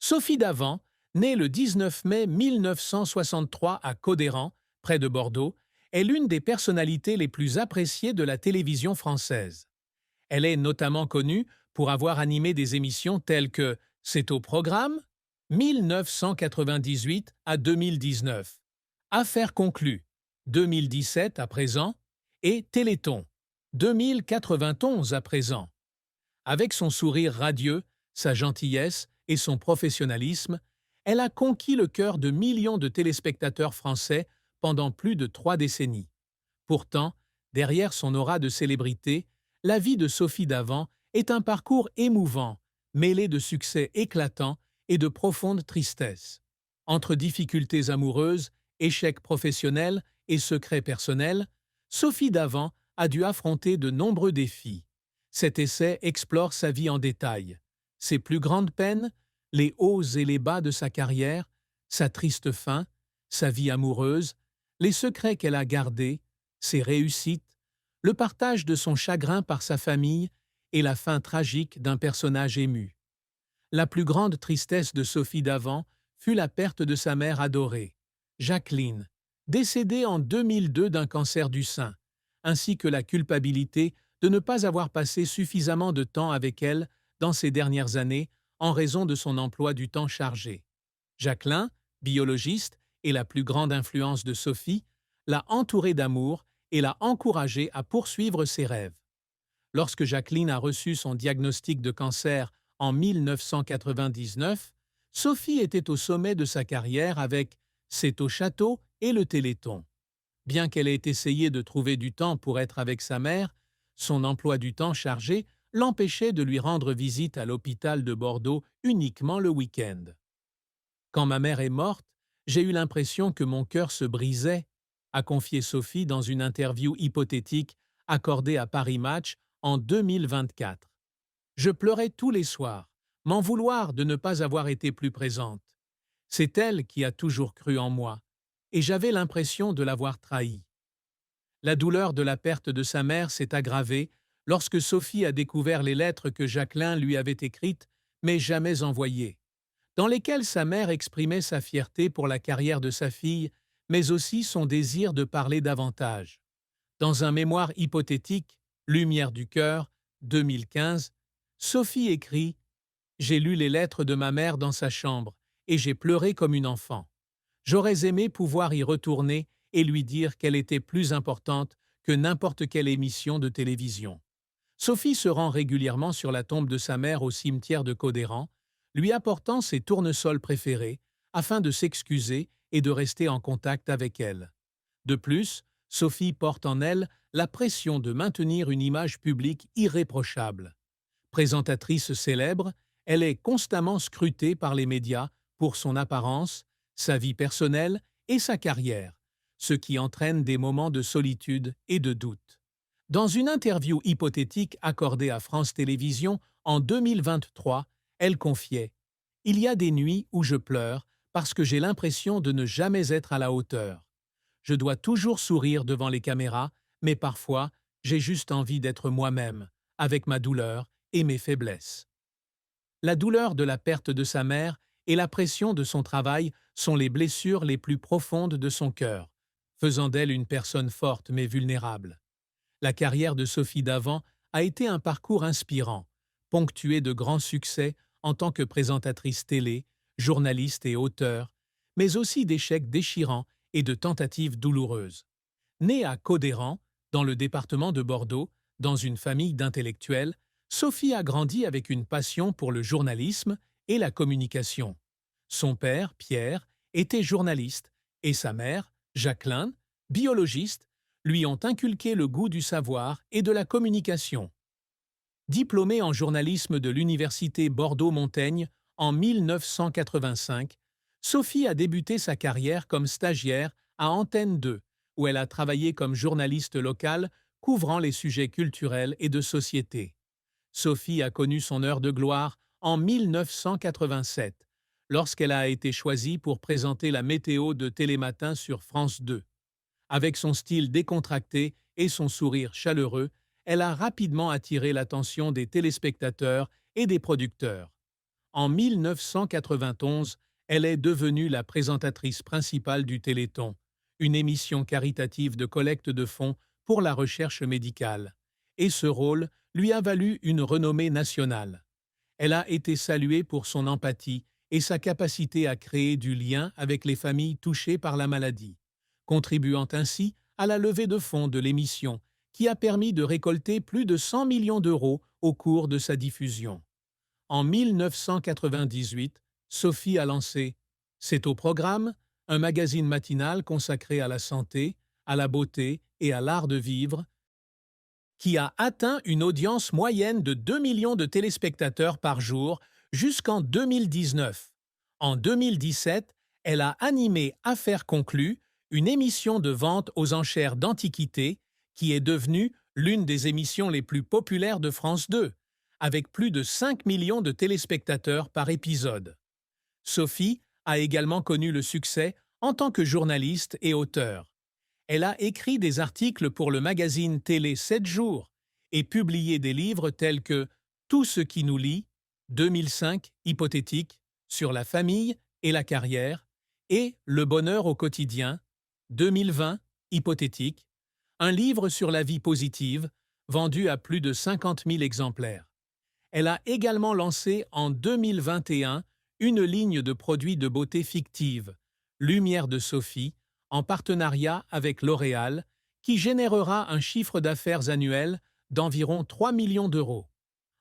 Sophie Davant, née le 19 mai 1963 à Codéran, près de Bordeaux, est l'une des personnalités les plus appréciées de la télévision française. Elle est notamment connue pour avoir animé des émissions telles que C'est au programme 1998 à 2019, Affaires conclues 2017 à présent et Téléthon 2091 à présent. Avec son sourire radieux, sa gentillesse et son professionnalisme, elle a conquis le cœur de millions de téléspectateurs français pendant plus de 3 décennies. Pourtant, derrière son aura de célébrité, la vie de Sophie Davant est un parcours émouvant, mêlé de succès éclatants et de profonde tristesse. Entre difficultés amoureuses, échecs professionnels et secrets personnels, Sophie Davant a dû affronter de nombreux défis. Cet essai explore sa vie en détail, ses plus grandes peines, les hauts et les bas de sa carrière, sa triste fin, sa vie amoureuse, les secrets qu'elle a gardés, ses réussites, le partage de son chagrin par sa famille et la fin tragique d'un personnage ému. La plus grande tristesse de Sophie Davant fut la perte de sa mère adorée, Jacqueline, décédée en 2002 d'un cancer du sein, ainsi que la culpabilité de ne pas avoir passé suffisamment de temps avec elle dans ces dernières années en raison de son emploi du temps chargé. Jacqueline, biologiste et la plus grande influence de Sophie, l'a entourée d'amour et l'a encouragée à poursuivre ses rêves. Lorsque Jacqueline a reçu son diagnostic de cancer en 1999, Sophie était au sommet de sa carrière avec C'est au château et le Téléthon. Bien qu'elle ait essayé de trouver du temps pour être avec sa mère, son emploi du temps chargé l'empêchait de lui rendre visite à l'hôpital de Bordeaux uniquement le week-end. Quand ma mère est morte, j'ai eu l'impression que mon cœur se brisait, a confié Sophie dans une interview hypothétique accordée à Paris Match en 2024. Je pleurais tous les soirs, m'en vouloir de ne pas avoir été plus présente. C'est elle qui a toujours cru en moi, et j'avais l'impression de l'avoir trahie. La douleur de la perte de sa mère s'est aggravée lorsque Sophie a découvert les lettres que Jacqueline lui avait écrites mais jamais envoyées, dans lesquelles sa mère exprimait sa fierté pour la carrière de sa fille, mais aussi son désir de parler davantage. Dans un mémoire hypothétique, Lumière du cœur, 2015, Sophie écrit « J'ai lu les lettres de ma mère dans sa chambre et j'ai pleuré comme une enfant. J'aurais aimé pouvoir y retourner et lui dire qu'elle était plus importante que n'importe quelle émission de télévision. » Sophie se rend régulièrement sur la tombe de sa mère au cimetière de Codéran, lui apportant ses tournesols préférés afin de s'excuser et de rester en contact avec elle. De plus, Sophie porte en elle la pression de maintenir une image publique irréprochable. Présentatrice célèbre, elle est constamment scrutée par les médias pour son apparence, sa vie personnelle et sa carrière, ce qui entraîne des moments de solitude et de doute. Dans une interview hypothétique accordée à France Télévisions en 2023, elle confiait « Il y a des nuits où je pleure parce que j'ai l'impression de ne jamais être à la hauteur. Je dois toujours sourire devant les caméras, mais parfois, j'ai juste envie d'être moi-même, avec ma douleur et mes faiblesses. » La douleur de la perte de sa mère et la pression de son travail sont les blessures les plus profondes de son cœur, faisant d'elle une personne forte mais vulnérable. La carrière de Sophie Davant a été un parcours inspirant, ponctué de grands succès en tant que présentatrice télé, journaliste et auteure, mais aussi d'échecs déchirants et de tentatives douloureuses. Née à Codéran, dans le département de Bordeaux, dans une famille d'intellectuels, Sophie a grandi avec une passion pour le journalisme et la communication. Son père, Pierre, était journaliste et sa mère, Jacqueline, biologiste, lui ont inculqué le goût du savoir et de la communication. Diplômée en journalisme de l'Université Bordeaux-Montaigne en 1985, Sophie a débuté sa carrière comme stagiaire à Antenne 2, où elle a travaillé comme journaliste locale couvrant les sujets culturels et de société. Sophie a connu son heure de gloire en 1987, lorsqu'elle a été choisie pour présenter la météo de Télématin sur France 2. Avec son style décontracté et son sourire chaleureux, elle a rapidement attiré l'attention des téléspectateurs et des producteurs. En 1991, elle est devenue la présentatrice principale du Téléthon, une émission caritative de collecte de fonds pour la recherche médicale. Et ce rôle lui a valu une renommée nationale. Elle a été saluée pour son empathie et sa capacité à créer du lien avec les familles touchées par la maladie, contribuant ainsi à la levée de fonds de l'émission, qui a permis de récolter plus de 100 millions d'euros au cours de sa diffusion. En 1998, Sophie a lancé C'est au programme, un magazine matinal consacré à la santé, à la beauté et à l'art de vivre, qui a atteint une audience moyenne de 2 millions de téléspectateurs par jour jusqu'en 2019. En 2017, elle a animé Affaires conclues, une émission de vente aux enchères d'antiquités qui est devenue l'une des émissions les plus populaires de France 2, avec plus de 5 millions de téléspectateurs par épisode. Sophie a également connu le succès en tant que journaliste et auteure. Elle a écrit des articles pour le magazine télé 7 jours et publié des livres tels que Tout ce qui nous lie, 2005, hypothétique, sur la famille et la carrière, et Le bonheur au quotidien, 2020, hypothétique, un livre sur la vie positive, vendu à plus de 50 000 exemplaires. Elle a également lancé en 2021 une ligne de produits de beauté fictive, Lumière de Sophie, en partenariat avec L'Oréal, qui générera un chiffre d'affaires annuel d'environ 3 millions d'euros.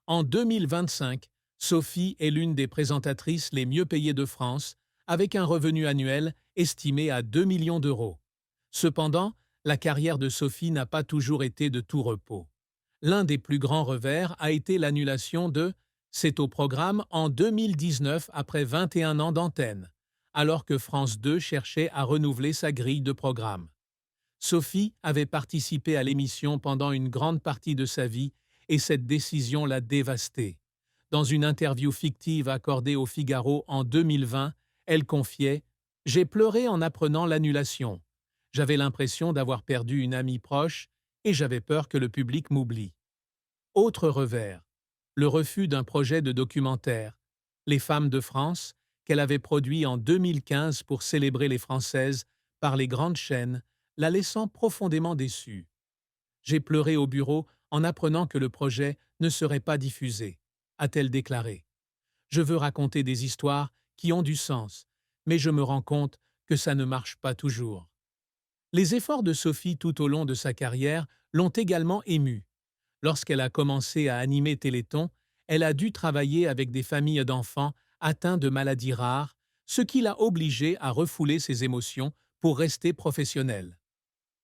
En 2025, Sophie est l'une des présentatrices les mieux payées de France, avec un revenu annuel estimé à 2 millions d'euros. Cependant, la carrière de Sophie n'a pas toujours été de tout repos. L'un des plus grands revers a été l'annulation de C'est au programme en 2019 après 21 ans d'antenne, alors que France 2 cherchait à renouveler sa grille de programme. Sophie avait participé à l'émission pendant une grande partie de sa vie et cette décision l'a dévastée. Dans une interview fictive accordée au Figaro en 2020, elle confiait « J'ai pleuré en apprenant l'annulation. J'avais l'impression d'avoir perdu une amie proche et j'avais peur que le public m'oublie. » Autre revers, le refus d'un projet de documentaire, Les femmes de France, qu'elle avait produit en 2015 pour célébrer les Françaises par les grandes chaînes, la laissant profondément déçue. J'ai pleuré au bureau en apprenant que le projet ne serait pas diffusé, a-t-elle déclaré. Je veux raconter des histoires qui ont du sens, mais je me rends compte que ça ne marche pas toujours. Les efforts de Sophie tout au long de sa carrière l'ont également émue. Lorsqu'elle a commencé à animer Téléthon, elle a dû travailler avec des familles d'enfants atteints de maladies rares, ce qui l'a obligée à refouler ses émotions pour rester professionnelle.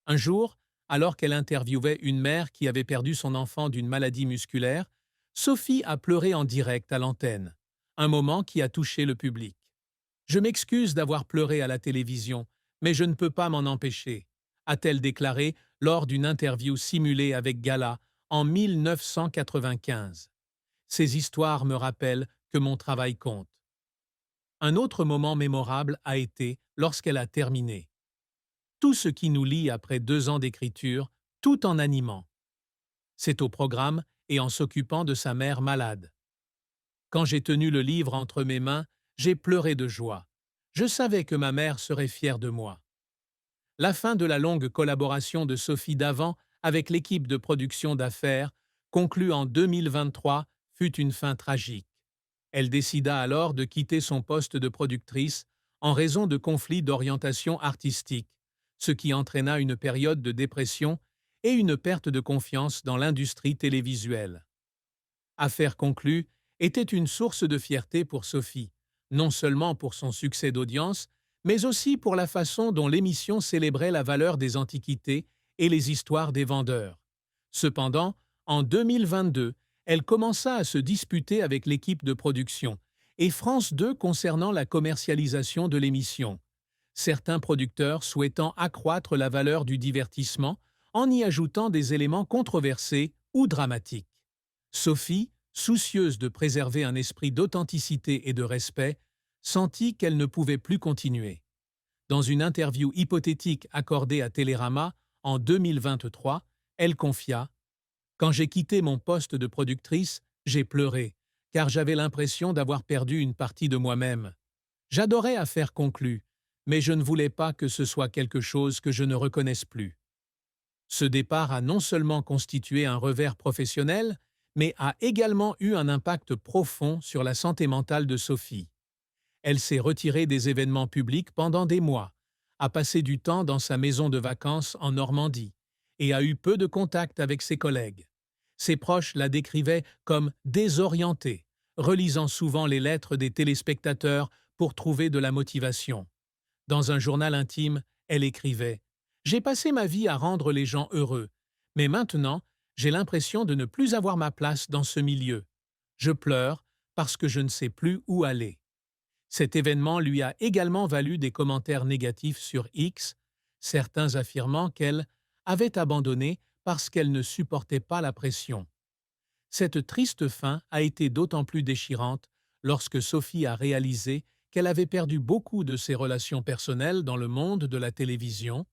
Un jour, alors qu'elle interviewait une mère qui avait perdu son enfant d'une maladie musculaire, Sophie a pleuré en direct à l'antenne, un moment qui a touché le public. « Je m'excuse d'avoir pleuré à la télévision, mais je ne peux pas m'en empêcher », a-t-elle déclaré lors d'une interview simulée avec Gala en 1995. Ces histoires me rappellent que mon travail compte. Un autre moment mémorable a été lorsqu'elle a terminé. Tout ce qui nous lie après 2 ans d'écriture, tout en animant. C'est au programme et en s'occupant de sa mère malade. Quand j'ai tenu le livre entre mes mains, j'ai pleuré de joie. Je savais que ma mère serait fière de moi. La fin de la longue collaboration de Sophie Davant avec l'équipe de production d'affaires, conclue en 2023, fut une fin tragique. Elle décida alors de quitter son poste de productrice en raison de conflits d'orientation artistique, ce qui entraîna une période de dépression et une perte de confiance dans l'industrie télévisuelle. Affaires conclues était une source de fierté pour Sophie, non seulement pour son succès d'audience, mais aussi pour la façon dont l'émission célébrait la valeur des antiquités et les histoires des vendeurs. Cependant, en 2022, elle commença à se disputer avec l'équipe de production et France 2 concernant la commercialisation de l'émission. Certains producteurs souhaitant accroître la valeur du divertissement en y ajoutant des éléments controversés ou dramatiques. Sophie, soucieuse de préserver un esprit d'authenticité et de respect, sentit qu'elle ne pouvait plus continuer. Dans une interview hypothétique accordée à Télérama en 2023, elle confia « Quand j'ai quitté mon poste de productrice, j'ai pleuré, car j'avais l'impression d'avoir perdu une partie de moi-même. J'adorais Affaires conclues, mais je ne voulais pas que ce soit quelque chose que je ne reconnaisse plus. Ce départ a non seulement constitué un revers professionnel, mais a également eu un impact profond sur la santé mentale de Sophie. Elle s'est retirée des événements publics pendant des mois, a passé du temps dans sa maison de vacances en Normandie et a eu peu de contact avec ses collègues. Ses proches la décrivaient comme désorientée, relisant souvent les lettres des téléspectateurs pour trouver de la motivation. Dans un journal intime, elle écrivait « J'ai passé ma vie à rendre les gens heureux, mais maintenant, j'ai l'impression de ne plus avoir ma place dans ce milieu. Je pleure parce que je ne sais plus où aller. » Cet événement lui a également valu des commentaires négatifs sur X, certains affirmant qu'elle avait abandonné parce qu'elle ne supportait pas la pression. Cette triste fin a été d'autant plus déchirante lorsque Sophie a réalisé qu'elle avait perdu beaucoup de ses relations personnelles dans le monde de la télévision